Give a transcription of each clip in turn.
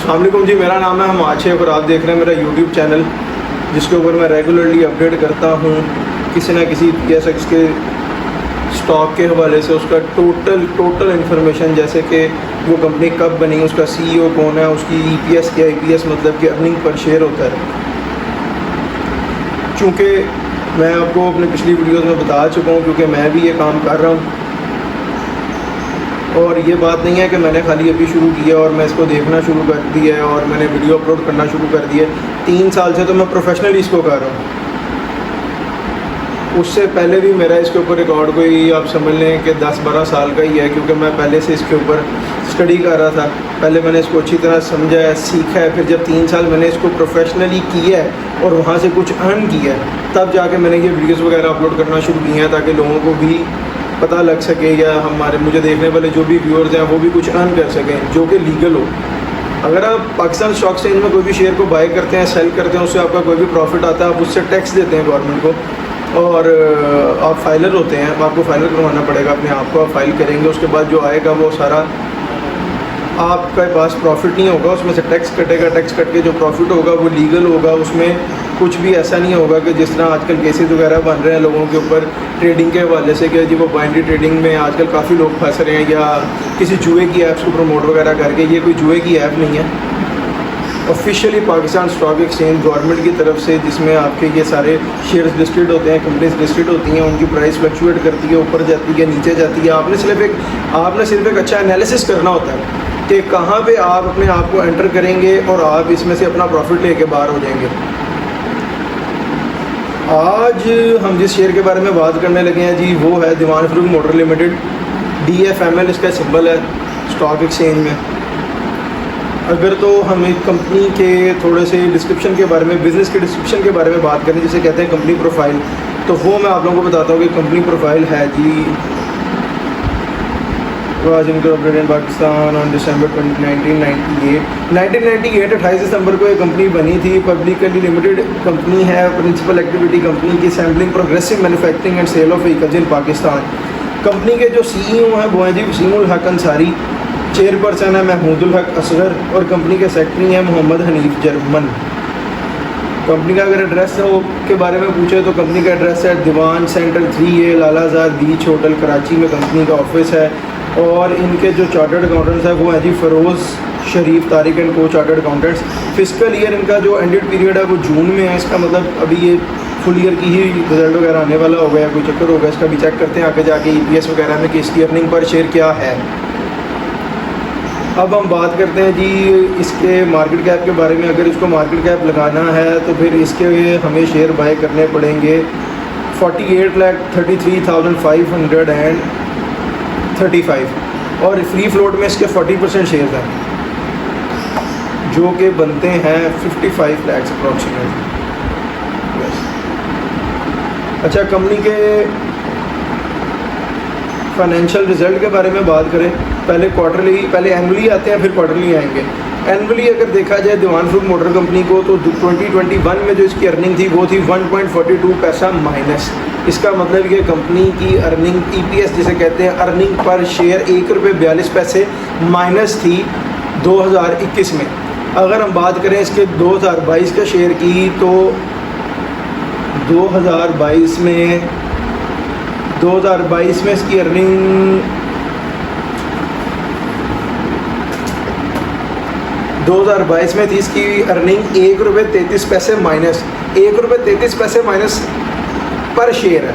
अस्सलाम वालेकुम जी, मेरा नाम है हमाशेफ और आप देख रहे हैं मेरा यूट्यूब चैनल जिसके ऊपर मैं रेगुलरली अपडेट करता हूँ किसी ना किसी PSX के स्टॉक के हवाले से, उसका टोटल इन्फॉर्मेशन, जैसे कि वो कंपनी कब बनी, उसका CEO कौन है, उसकी EPS क्या, EPS मतलब कि अर्निंग पर शेयर होता है। चूँकि मैं आपको अपने पिछली वीडियोस में बता चुका हूँ, क्योंकि मैं भी ये काम कर रहा हूँ और ये बात नहीं है कि मैंने खाली अभी शुरू किया और मैं इसको देखना शुरू कर दिया है और मैंने वीडियो अपलोड करना शुरू कर दिया। 3 साल से तो मैं प्रोफेशनली इसको कर रहा हूँ। उससे पहले भी मेरा इसके ऊपर रिकॉर्ड कोई आप समझ लें कि 10-12 साल का ही है, क्योंकि मैं पहले से इसके ऊपर स्टडी कर रहा था। पहले मैंने इसको अच्छी तरह समझा है, सीखा है, फिर जब 3 साल मैंने इसको प्रोफेशनली किया है और वहाँ से कुछ अर्न किया है, तब जाके मैंने ये वीडियोस वगैरह अपलोड करना शुरू किया है, ताकि लोगों को भी पता लग सके या हमारे मुझे देखने वाले जो भी व्यूअर्स हैं वो भी कुछ अर्न कर सकें जो कि लीगल हो। अगर आप पाकिस्तान स्टॉक एक्सचेंज में कोई भी शेयर को बाय करते हैं, सेल करते हैं, उससे आपका कोई भी प्रॉफिट आता है, आप उससे टैक्स देते हैं गवर्नमेंट को और आप फाइलर होते हैं, आपको फाइलर करवाना पड़ेगा अपने आप को। आप फाइल करेंगे, उसके बाद जो आएगा वो सारा आपके पास प्रॉफिट नहीं होगा, उसमें से टैक्स कटेगा। टैक्स कट के जो प्रॉफिट होगा वो लीगल होगा, उसमें कुछ भी ऐसा नहीं होगा कि जिस तरह आजकल केसेस वगैरह बन रहे हैं लोगों के ऊपर ट्रेडिंग के हवाले से, कि जी वो बाइनरी ट्रेडिंग में आजकल काफ़ी लोग फंस रहे हैं या किसी जुए की ऐप्स को प्रमोट वगैरह करके। ये कोई जुए की ऐप नहीं है, officially Pakistan stock exchange government की तरफ से, जिसमें आपके ये सारे शेयर्स लिस्टेड होते हैं, कंपनीज लिस्टेड होती हैं, उनकी प्राइस फ्लक्चुएट करती है, ऊपर जाती है, नीचे जाती है। आपने सिर्फ एक अच्छा एनालिसिस करना होता है कि कहाँ पे आप अपने आप को एंटर करेंगे और आप इसमें से अपना प्रॉफिट लेके बाहर हो जाएंगे। आज हम जिस शेयर के बारे में बात करने लगे हैं जी, वो है दीवान फरूख मोटर लिमिटेड, DFML इसका सिंबल है स्टॉक एक्सचेंज में। अगर तो हम एक कंपनी के थोड़े से डिस्क्रिप्शन के बारे में, बिज़नेस के डिस्क्रिप्शन के बारे में बात करें, जिसे कहते हैं कंपनी प्रोफाइल, तो वो मैं आप लोगों को बताता हूँ कि कंपनी प्रोफाइल है जी, was incorporated in Pakistan on December 1998। 28 दिसंबर को ये कंपनी बनी थी। पब्लिकली लिमिटेड कंपनी है। प्रिंसिपल एक्टिविटी कंपनी की sampling, progressive manufacturing and sale of vehicles in Pakistan. Company के जो CEO हैं वो हैं जी वसीमुल हक अंसारी, चेयरपर्सन है महमूदुल हक असगर और कंपनी के सेक्रेटरी हैं मोहम्मद हनीफ जर्मन। कंपनी का अगर एड्रेस हो के बारे में पूछे तो कंपनी का एड्रेस है दीवान सेंटर 3A लालाजार बीच होटल कराची में कंपनी का ऑफिस है। और इनके जो चार्टर्ड अकाउंटेंट्स हैं वो हैं जी फ़रोज़ शरीफ तारिक एंड को चार्टर्ड अकाउंटेंट्स। फिस्कल ईयर इनका जो एंडेड पीरियड है वो जून में है। इसका मतलब अभी ये फुल ईयर की ही रिजल्ट वगैरह आने वाला होगा या कोई चक्कर होगा, इसका भी चेक करते हैं आगे जाके EPS वगैरह में कि इसकी अर्निंग पर शेयर क्या है। अब हम बात करते हैं जी इसके मार्केट कैप के बारे में। अगर इसको मार्केट कैप लगाना है तो फिर इसके हमें शेयर बाय करने पड़ेंगे 48,33,535 और फ्री फ्लोट में इसके 40% शेयर हैं, जो कि बनते हैं 55 लाख अप्रॉक्सीमेटली। अच्छा, कंपनी के फाइनेंशियल रिजल्ट के बारे में बात करें, पहले एनुअली आते हैं, फिर क्वार्टरली आएंगे। एनुअली अगर देखा जाए दीवान फरूख मोटर कंपनी को, तो 2021 में जो इसकी अर्निंग थी वो थी 1.42 पैसा माइनस। इसका मतलब ये कंपनी की अर्निंग EPS जिसे कहते हैं अर्निंग पर शेयर ₹1.42 माइनस थी 2021 में। अगर हम बात करें इसके 2022 के शेयर की, तो 2022 में इसकी अर्निंग 2022 में थी इसकी अर्निंग ₹1.33 माइनस, ₹1.33 माइनस पर शेयर है।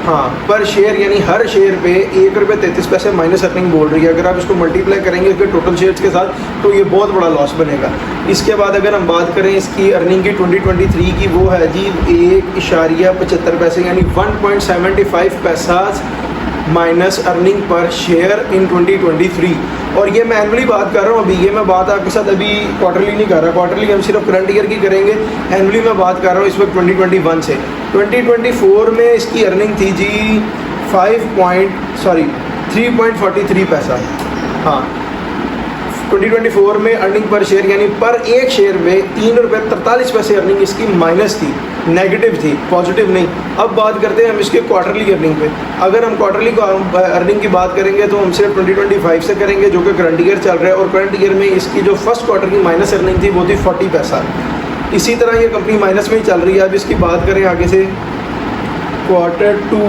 हाँ, पर शेयर यानी हर शेयर पे ₹1.33 माइनस अर्निंग बोल रही है। अगर आप इसको मल्टीप्लाई करेंगे इसके टोटल शेयर्स के साथ तो ये बहुत बड़ा लॉस बनेगा। इसके बाद अगर हम बात करें इसकी अर्निंग की 2023 की, वो है जी ₹1.75 यानी 1.75 पैसा minus earning per share in 2023। और ये मैं एनुअली बात कर रहा हूँ अभी, ये मैं बात आपके साथ अभी क्वार्टरली नहीं कर रहा। क्वार्टरली हम सिर्फ करंट ईयर की करेंगे, एनुअली मैं बात कर रहा हूँ इस वक्त 2021 से। 2024 में इसकी अर्निंग थी जी 3.43 पैसा। हाँ, 2024 में अर्निंग पर शेयर यानी पर एक शेयर में ₹3.43 अर्निंग इसकी माइनस थी। नेगेटिव थी, पॉजिटिव नहीं। अब बात करते हैं हम इसके क्वार्टरली अर्निंग पे। अगर हम क्वार्टरली अर्निंग की बात करेंगे तो हम सिर्फ 2025 से करेंगे, जो कि करंट ईयर चल रहा है, और करंट ईयर में इसकी जो फर्स्ट क्वार्टर की माइनस अर्निंग थी वो थी 40 पैसा। इसी तरह ये कंपनी माइनस में ही चल रही है। अब इसकी बात करें आगे से, क्वार्टर 2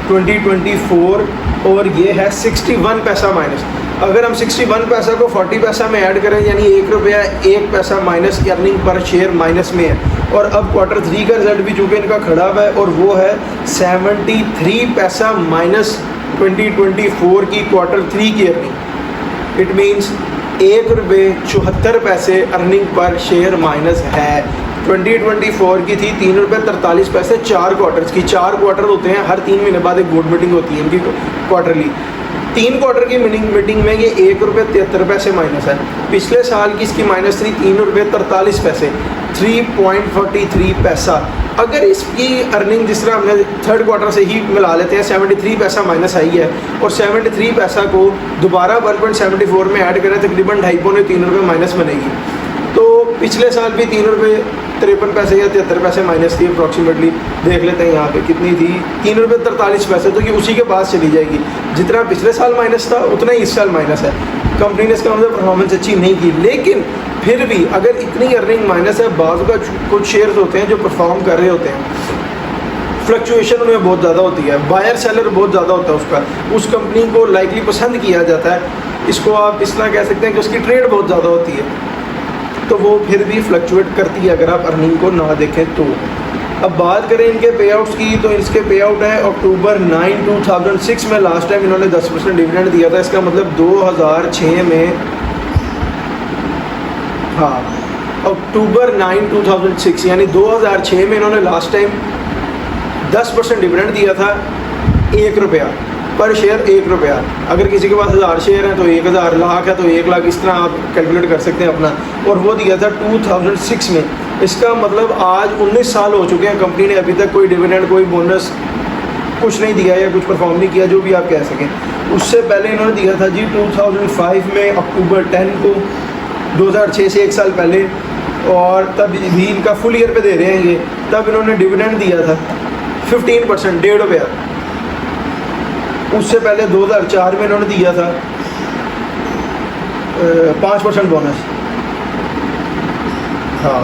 2024, और ये है 61 पैसा माइनस। अगर हम 61 पैसा को 40 पैसा में ऐड करें, यानी 1 रुपया 1 पैसा minus earning per share minus में है। और अब क्वार्टर 3 का रिजल्ट भी चूँकि इनका खड़ा हुआ है, और वो है 73 पैसा माइनस 2024 की क्वार्टर 3 की अर्निंग। इट मीन्स 1 रुपये 74 पैसे अर्निंग पर शेयर माइनस है। 2024 की थी 3 रुपये 43 पैसे 4 क्वार्टर्स की। 4 क्वार्टर होते हैं, हर 3 महीने बाद एक बोर्ड मीटिंग होती है इनकी क्वार्टरली। 3 क्वार्टर की मीटिंग में ये 1 रुपये 73 पैसे माइनस है। पिछले साल की इसकी माइनस थी 3 रुपये 43 पैसे, 3.43 पैसा। अगर इसकी अर्निंग जिस तरह हमने थर्ड क्वार्टर से ही मिला लेते हैं, 73 पैसा माइनस आई है, और 73 पैसा को दोबारा 1.74 में ऐड करें, तकरीबन 2.5-3 रुपये माइनस बनेगी। तो पिछले साल भी 3 रुपये 53 पैसे या 73 पैसे माइनस थी अप्रॉक्सीमेटली। देख लेते हैं यहाँ पे कितनी थी, 3 रुपये 43 पैसे। तो ये उसी के पास चली जाएगी। जितना पिछले साल माइनस था उतना ही इस साल माइनस है। कंपनी ने इसका मतलब परफॉर्मेंस अच्छी नहीं की, लेकिन फिर भी अगर इतनी अर्निंग माइनस है, बाज़ का कुछ शेयर्स होते हैं जो परफॉर्म कर रहे होते हैं, फ्लक्चुएशन उनमें बहुत ज़्यादा होती है, बायर सेलर बहुत ज़्यादा होता है उसका, उस कंपनी को लाइकली पसंद किया जाता है। इसको आप इस तरह कह सकते हैं कि उसकी ट्रेड बहुत ज़्यादा होती है, तो वो फिर भी फ्लक्चुएट करती है अगर आप अर्निंग को ना देखें तो। अब बात करें इनके पे आउट्स की, तो इसके पे आउट है अक्टूबर 9 2006 में लास्ट टाइम इन्होंने 10% डिविडेंड दिया था। इसका मतलब 2006 में, हाँ, अक्टूबर 9 2006 यानी 2006 में इन्होंने लास्ट टाइम 10% डिविडेंड दिया था, 1 रुपया पर शेयर, 1 रुपया। अगर किसी के पास 1000 शेयर हैं तो 1000, लाख है तो 1 लाख, इस तरह आप कैलकुलेट कर सकते हैं अपना। और वो दिया था 2006 में। इसका मतलब आज 19 साल हो चुके हैं, कंपनी ने अभी तक कोई डिविडेंड, कोई बोनस कुछ नहीं दिया या कुछ परफॉर्म नहीं किया, जो भी आप कह सकें। उससे पहले इन्होंने दिया था जी 2005 में अक्टूबर 10 को, 2006 से 1 साल पहले, और तब भी इनका फुल ईयर पे दे रहे हैं ये। तब इन्होंने डिविडेंड दिया था 15%, 1.5 रुपया। उससे पहले 2004 में इन्होंने दिया था 5% बोनस, हाँ,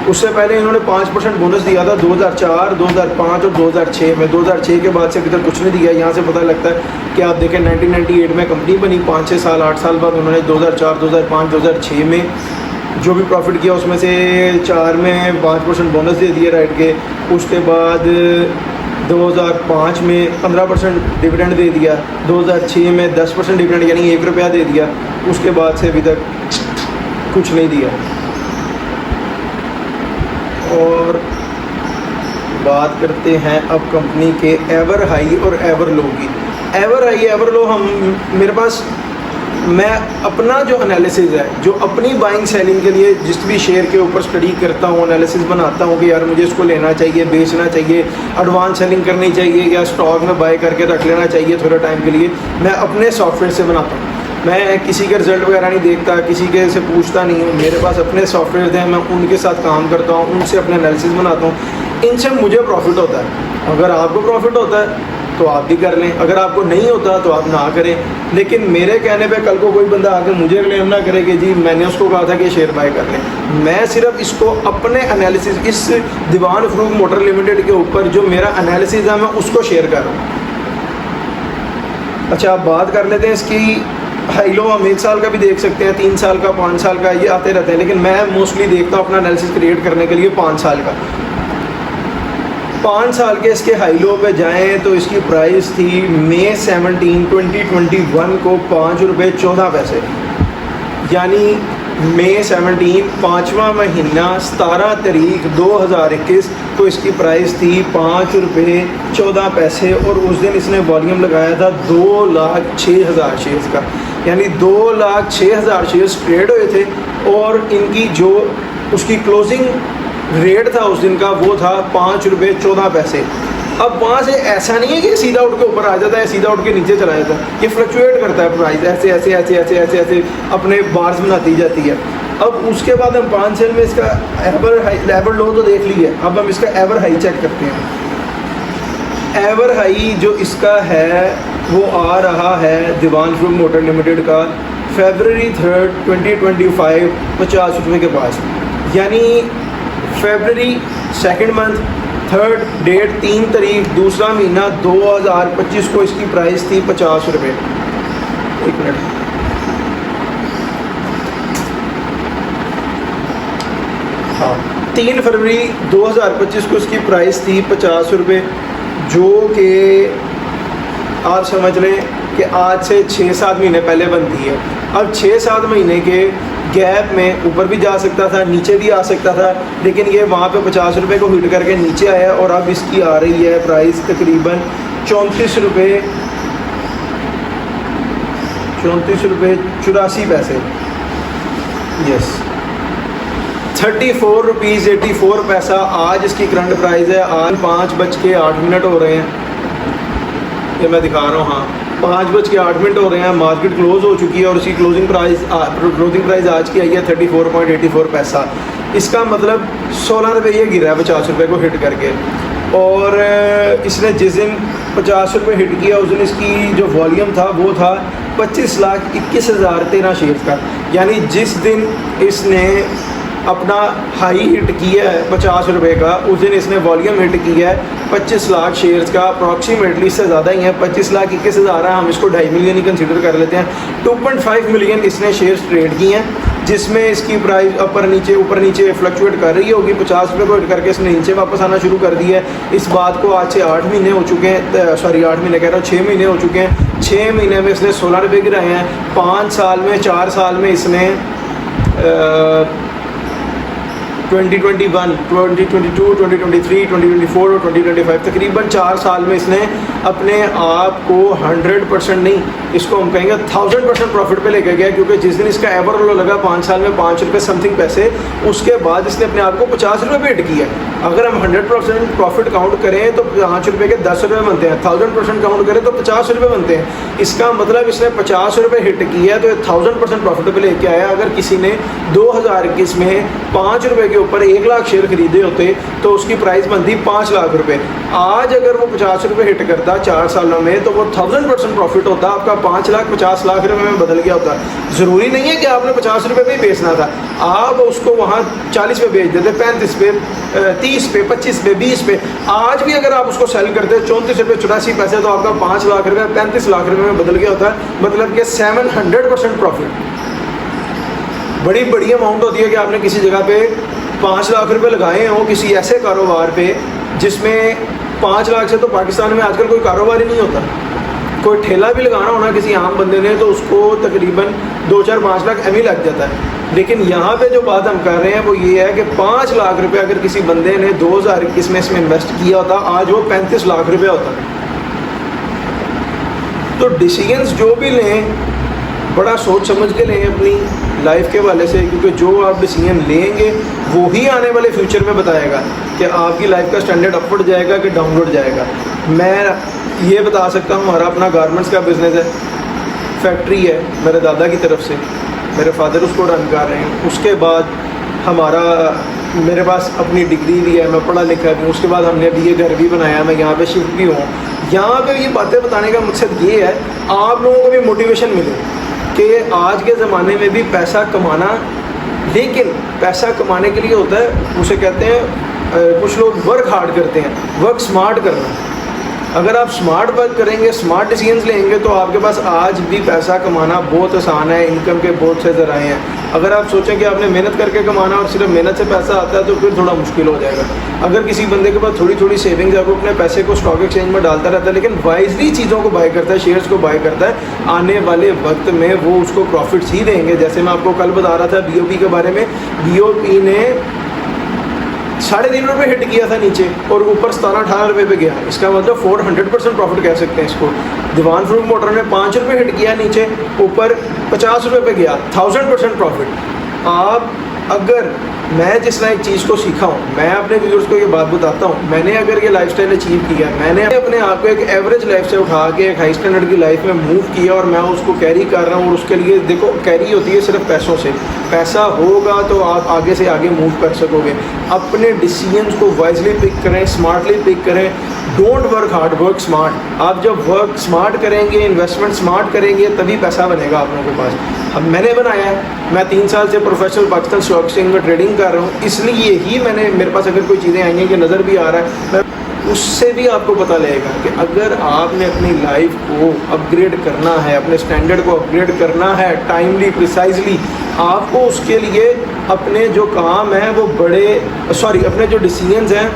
उससे पहले इन्होंने 5% बोनस दिया था 2004, 2005 और 2006 में। 2006 के बाद से अभी तक कुछ नहीं दिया। यहाँ से पता लगता है कि आप देखें 1998 में कंपनी बनी, 5-6 साल 8 साल बाद उन्होंने 2004, 2005, 2006 में जो भी प्रॉफिट किया उसमें से 4 में 5% बोनस दे दिया राइट के। उसके बाद 2005 में 15% डिविडेंड दे दिया, 2006 में 10% डिविडेंड यानी 1 रुपया दे दिया। उसके बाद से अभी तक कुछ नहीं दिया। और बात करते हैं अब कंपनी के एवर हाई और एवर लो की। एवर हाई एवर लो, हम मेरे पास, मैं अपना जो एनालिसिस है, जो अपनी बाइंग सेलिंग के लिए जिस भी शेयर के ऊपर स्टडी करता हूँ, एनालिसिस बनाता हूँ कि यार मुझे इसको लेना चाहिए, बेचना चाहिए, एडवांस सेलिंग करनी चाहिए या स्टॉक में बाय करके रख लेना चाहिए थोड़ा टाइम के लिए, मैं अपने सॉफ्टवेयर से बनाता हूँ। मैं किसी के रिज़ल्ट वगैरह नहीं देखता, किसी के से पूछता नहीं हूँ। मेरे पास अपने सॉफ्टवेयर हैं, मैं उनके साथ काम करता हूँ, उनसे अपने एनालिसिस बनाता हूँ। इनसे मुझे प्रॉफिट होता है। अगर आपको प्रॉफिट होता है तो आप भी कर लें, अगर आपको नहीं होता तो आप ना करें। लेकिन मेरे कहने पे कल को कोई बंदा आके मुझे क्लेम ना करे कि जी मैंने उसको कहा था कि शेयर बाय कर लें। मैं सिर्फ इसको अपने एनालिसिस, इस दीवान फरूख मोटर लिमिटेड के ऊपर जो मेरा एनालिसिस है मैं उसको शेयर कर रहा हूँ। अच्छा, आप बात कर लेते हैं इसकी हाई लो। हम 1 साल का भी देख सकते हैं, 3 साल का, 5 साल का, ये आते रहते हैं। लेकिन मैं मोस्टली देखता हूँ अपना एनालिसिस क्रिएट करने के लिए 5 साल का। 5 साल के इसके हाई लो पे जाएं तो इसकी प्राइस थी मई 17 2021 को 5 रुपये 14 पैसे, यानी मई 17 5वां महीना 17 तारीख 2021 को इसकी प्राइस थी 5 रुपये 14 पैसे। और उस दिन इसने वॉल्यूम लगाया था 2,06,000 शेयर्स का, यानी 2,06,000 शेयर्स ट्रेड हुए थे। और इनकी जो उसकी क्लोजिंग रेट था उस दिन का वो था 5 रुपये 14 पैसे। अब वहाँ से ऐसा नहीं है कि सीधा उठ के ऊपर आ जाता है, सीधा उठ के नीचे चला जाता है, ये फ्लक्चुएट करता है प्राइस, ऐसे ऐसे ऐसे ऐसे ऐसे ऐसे अपने बार्स बनाती जाती है। अब उसके बाद हम 5 सेल में इसका एवर लो तो देख लिए, अब हम इसका एवर हाई चेक करते हैं। एवर हाई जो इसका है वो आ रहा है दीवान फरूख मोटर लिमिटेड का February 3rd 2025 50 रुपये के पास, यानी February 2nd month 3rd date 3 तारीख दूसरा महीना 2025 को इसकी प्राइस थी 50 रुपये। एक मिनट, हाँ 3 फरवरी 2025 को इसकी प्राइस थी 50 रुपये, जो कि आप समझ लें कि आज से 6-7 महीने पहले बनती है। अब 6-7 महीने के गैप में ऊपर भी जा सकता था, नीचे भी आ सकता था, लेकिन ये वहाँ पे 50 रुपये को हिट करके नीचे आया और अब इसकी आ रही है प्राइस तकरीबन 34 रुपये 84 यस 34 रुपीज़ 84 पैसा आज इसकी करंट प्राइस है। आज 5:08 हो रहे हैं, ये मैं दिखा रहा हूँ, हाँ 5:08 हो रहे हैं, मार्केट क्लोज हो चुकी है और इसकी क्लोजिंग प्राइस आज की आई है 34.84 पैसा। इसका मतलब 16 रुपये ये गिरा है 50 रुपये को हिट करके, और इसने जिस दिन 50 रुपये हिट किया उस दिन इसकी जो वॉल्यूम था वो था 25,21,013 शेयर्स का, यानी जिस दिन इसने अपना हाई हिट किया है 50 रुपये का उस दिन इसने वॉल्यूम हिट किया है 25 लाख शेयर्स का, अप्रॉक्सीमेटली इससे ज़्यादा ही है, 25,21,000 है, हम इसको 2.5 मिलियन ही कंसीडर कर लेते हैं। 2.5 मिलियन इसने शेयर्स ट्रेड किए हैं, जिसमें इसकी प्राइस ऊपर नीचे फ्लक्चुएट कर रही होगी। 50 रुपये को हिट करके इसने नीचे वापस आना शुरू कर दिया है। इस बात को आज से 8 महीने हो चुके हैं, सॉरी 8 महीने कह रहा हूँ, 6 महीने हो चुके हैं। 6 महीने में इसने 16 रुपये गिराए हैं। 5 साल में 4 साल में इसने 2021, 2022, 2023, 2024 और 2025 तकरीबन 4 साल में इसने अपने आप को 100% नहीं, इसको हम कहेंगे 1000% प्रॉफिट पे लेके गया, क्योंकि जिस दिन इसका एवर लो लगा 5 साल में 5 रुपये समथिंग पैसे, उसके बाद इसने अपने आप को 50 रुपये पे हिट किया। अगर हम 100% प्रॉफिट काउंट करें तो 5 रुपये के 10 रुपये बनते हैं, 1000% काउंट करें तो 50 रुपये बनते हैं। इसका मतलब इसने 50 रुपये हिट किया है तो 1000% प्रॉफिट पे लेके आया। अगर किसी ने 2021 में 5 रुपये के ऊपर 1 लाख शेयर खरीदे होते तो उसकी प्राइस बनती 5 लाख रुपए। आज अगर वो 50 रुपये हिट करता 4 सालों में तो वो 1000% प्रॉफिट होता, आपका 5 लाख 50 लाख रुपए में बदल गया होता। ज़रूरी नहीं है कि आपने 50 रुपये पे ही बेचना था, आप उसको वहाँ 40 पे बेच देते, 35 पे, 30 पे, 25 पे, 20 पे। आज भी अगर आप उसको सेल करते 34 रुपये 84 पैसे तो आपका 5 लाख रुपये 35 लाख रुपये में बदल गया होता, मतलब कि 700% प्रॉफिट। बड़ी बड़ी अमाउंट होती है कि आपने किसी जगह पे 5 लाख रुपए लगाए हो किसी ऐसे कारोबार पे जिसमें 5 लाख से तो पाकिस्तान में आजकल कोई कारोबार ही नहीं होता। कोई ठेला भी लगाना होना किसी आम बंदे ने तो उसको तकरीबन 2-4-5 लाख एम ही लग जाता है। लेकिन यहाँ पे जो बात हम कर रहे हैं वो ये है कि 5 लाख रुपए अगर किसी बंदे ने 2021 में इसमें इन्वेस्ट किया होता, आज वो 35 लाख रुपये होता। तो डिसीजंस जो भी लें बड़ा सोच समझ के लें अपनी लाइफ के हवाले से, क्योंकि जो आप डिसीजन लेंगे वो ही आने वाले फ्यूचर में बताएगा कि आपकी लाइफ का स्टैंडर्ड अपवर्ड जाएगा कि डाउनवर्ड जाएगा। मैं ये बता सकता हूँ, हमारा अपना गारमेंट्स का बिज़नेस है, फैक्ट्री है मेरे दादा की तरफ से, मेरे फादर उसको रन कर रहे हैं। उसके बाद मेरे पास अपनी डिग्री भी है, मैं पढ़ा लिखा भी हूँ। उसके बाद हमने अभी ये घर भी बनाया, मैं यहाँ पे शिफ्ट भी हूँ। यहाँ पे ये बातें बताने का मकसद ये है आप लोगों को भी मोटिवेशन मिले कि आज के ज़माने में भी पैसा कमाना, लेकिन पैसा कमाने के लिए होता है, उसे कहते हैं कुछ लोग वर्क हार्ड करते हैं, वर्क स्मार्ट करना। अगर आप स्मार्ट वर्क करेंगे, स्मार्ट डिसीजंस लेंगे तो आपके पास आज भी पैसा कमाना बहुत आसान है, इनकम के बहुत से ज़राए हैं। अगर आप सोचें कि आपने मेहनत करके कमाना और सिर्फ मेहनत से पैसा आता है तो फिर थोड़ा मुश्किल हो जाएगा। अगर किसी बंदे के पास थोड़ी थोड़ी सेविंग्स है, वो अपने पैसे को स्टॉक एक्सचेंज में डालता रहता है, लेकिन वाइजली चीज़ों को बाय करता है, शेयर्स को बाय करता है, आने वाले वक्त में वो उसको प्रॉफिट्स ही देंगे। जैसे मैं आपको कल बता रहा था BOP के बारे में, BOP ने 3.5 रुपये हिट किया था नीचे और ऊपर 17-18 रुपये पे गया। इसका मतलब 400% प्रॉफिट कह सकते हैं इसको। दीवान फरूख मोटर ने 5 रुपये हिट किया नीचे, ऊपर 50 रुपये पे गया, 1000% प्रॉफिट। आप अगर मैं जिस तरह एक चीज़ को सीखा हूँ, मैं अपने व्यूअर्स को ये बात बताता हूँ, मैंने अगर ये लाइफस्टाइल अचीव किया, मैंने अपने आप को एक एवरेज लाइफ से उठा के एक हाई स्टैंडर्ड की लाइफ में मूव किया और मैं उसको कैरी कर रहा हूँ। और उसके लिए देखो, कैरी होती है सिर्फ पैसों से। पैसा होगा तो आप आगे से आगे मूव कर सकोगे। अपने डिसीजंस को वाइजली पिक करें, स्मार्टली पिक करें। Don't work hard, work smart. आप जब वर्क स्मार्ट करेंगे, इन्वेस्टमेंट स्मार्ट करेंगे, तभी पैसा बनेगा आप लोगों के पास। अब मैंने बनाया है, मैं 3 साल से प्रोफेशनल पाकिस्तान स्टॉक एक्सचेंज में ट्रेडिंग कर रहा हूँ, इसलिए ही मेरे पास अगर कोई चीज़ें आई हैं कि नज़र भी आ रहा है, मैं उससे भी आपको पता लगेगा कि अगर आपने अपनी लाइफ को अपग्रेड करना है, अपने स्टैंडर्ड को अपग्रेड करना है टाइमली, प्रिसाइजली, आपको उसके लिए अपने जो काम हैं वो अपने जो डिसीजंस हैं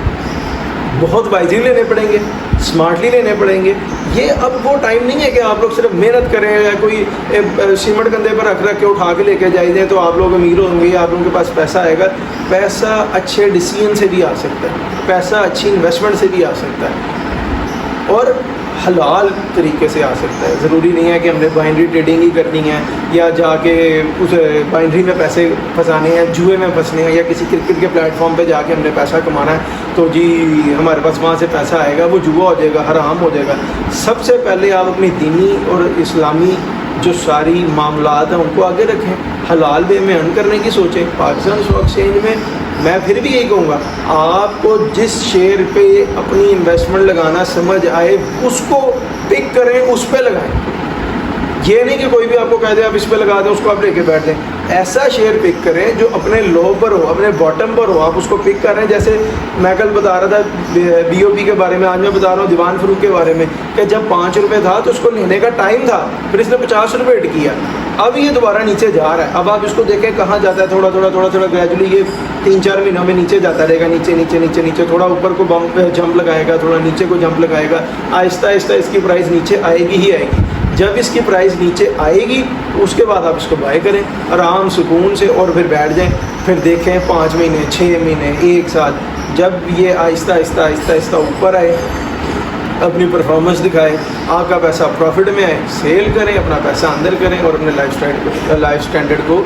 बहुत वाइजली लेने पड़ेंगे, स्मार्टली लेने पड़ेंगे। ये अब वो टाइम नहीं है कि आप लोग सिर्फ मेहनत करें या कोई सीमेंट कंधे पर रख के उठा के लेके जाइए तो आप लोग अमीर होंगे, आप लोगों के पास पैसा आएगा। पैसा अच्छे डिसीजन से भी आ सकता है, पैसा अच्छी इन्वेस्टमेंट से भी आ सकता है और हलाल तरीके से आ सकता है। ज़रूरी नहीं है कि हमने बाइनरी ट्रेडिंग ही करनी है या जाके उस बाइनरी में पैसे फंसाने हैं, जुए में फंसने हैं, या किसी क्रिकेट के प्लेटफॉर्म पे जाके हमने पैसा कमाना है तो जी हमारे पास वहाँ से पैसा आएगा, वो जुआ हो जाएगा, हराम हो जाएगा। सबसे पहले आप अपनी दीनी और इस्लामी जो सारी मामलात हैं उनको आगे रखें, हलाल वे में अर्न करने की सोचें। पाकिस्तान स्टॉक एक्सचेंज में मैं फिर भी यही कहूँगा, आपको जिस शेयर पे अपनी इन्वेस्टमेंट लगाना समझ आए उसको पिक करें, उस पर लगाएं। ये नहीं कि कोई भी आपको कह दे आप इस पे लगा दें, उसको आप लेके बैठ दें। ऐसा शेयर पिक करें जो अपने लो पर हो, अपने बॉटम पर हो, आप उसको पिक कर रहे हैं। जैसे मैं कल बता रहा था BOP के बारे में, आज मैं बता रहा हूँ दीवान फरूक के बारे में कि जब 5 रुपये था तो उसको लेने का टाइम था, फिर इसने 50 रुपये हिट किया, अब ये दोबारा नीचे जा रहा है। अब आप इसको देखें कहाँ जाता है, थोड़ा थोड़ा ग्रेजुअली ये 3-4 महीनों में नीचे जाता रहेगा, नीचे थोड़ा ऊपर को जंप लगाएगा, थोड़ा नीचे को जंप लगाएगा, आहिस्ता आहिस्ता इसकी प्राइस नीचे आएगी ही आएगी। जब इसकी प्राइस नीचे आएगी उसके बाद आप इसको बाय करें आराम सुकून से और फिर बैठ जाएं, फिर देखें 5 महीने, 6 महीने, 1 साल, जब ये आहिस्ता आहिस्ता ऊपर आए, अपनी परफॉर्मेंस दिखाए, आपका पैसा प्रॉफिट में आए, सेल करें, अपना पैसा अंदर करें और अपने लाइफ स्टैंडर्ड को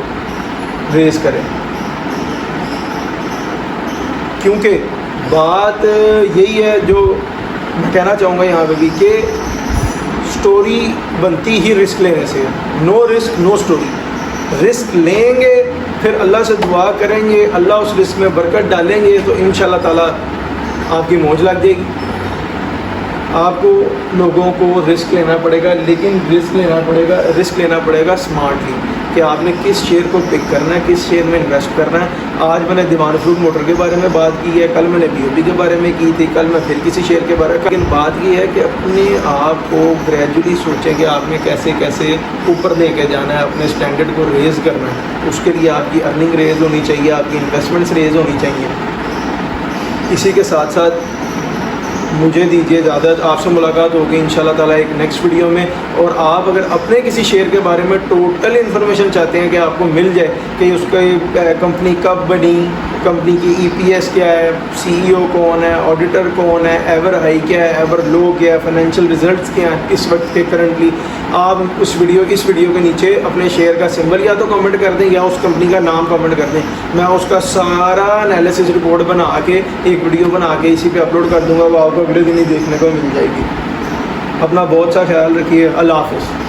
रेज करें। क्योंकि बात यही है जो मैं कहना चाहूँगा यहाँ पे भी कि स्टोरी बनती ही रिस्क लेने से। No risk no story. Risk लेंगे, फिर अल्लाह से दुआ करेंगे, अल्लाह उस रिस्क में बरकत डालेंगे तो इंशाल्लाह ताला आपकी मौज लग जाएगी। आपको लोगों को रिस्क लेना पड़ेगा, लेकिन रिस्क लेना पड़ेगा स्मार्टली कि आपने किस शेयर को पिक करना है, किस शेयर में इन्वेस्ट करना है। आज मैंने दीवान फरूक मोटर के बारे में बात की है, कल मैंने BOP के बारे में की थी, कल मैं फिर किसी शेयर के बारे में। लेकिन बात ये है कि अपने आप को ग्रेजुअली सोचें कि आपने कैसे कैसे ऊपर लेके जाना है, अपने स्टैंडर्ड को रेज़ करना है। उसके लिए आपकी अर्निंग रेज़ होनी चाहिए, आपकी इन्वेस्टमेंट्स रेज़ होनी चाहिए। इसी के साथ साथ मुझे दीजिए इजाज़त, आपसे मुलाकात होगी इंशाल्लाह ताला एक नेक्स्ट वीडियो में। और आप अगर अपने किसी शेयर के बारे में टोटल इन्फॉर्मेशन चाहते हैं कि आपको मिल जाए कि उसका कंपनी कब बनी, कंपनी की EPS क्या है, CEO कौन है, ऑडिटर कौन है, एवर हाई क्या है, एवर लो क्या है, फाइनेंशियल रिजल्ट्स क्या हैं इस वक्त के करंटली, आप इस वीडियो के नीचे अपने शेयर का सिंबल या तो कमेंट कर दें या उस कंपनी का नाम कमेंट कर दें। मैं उसका सारा एनालिसिस रिपोर्ट बना के एक वीडियो बना के इसी पे अपलोड कर दूंगा, वो आपको अगले दिन ही देखने को मिल जाएगी। अपना बहुत सा ख्याल रखिए। अल्लाह हाफ़िज़।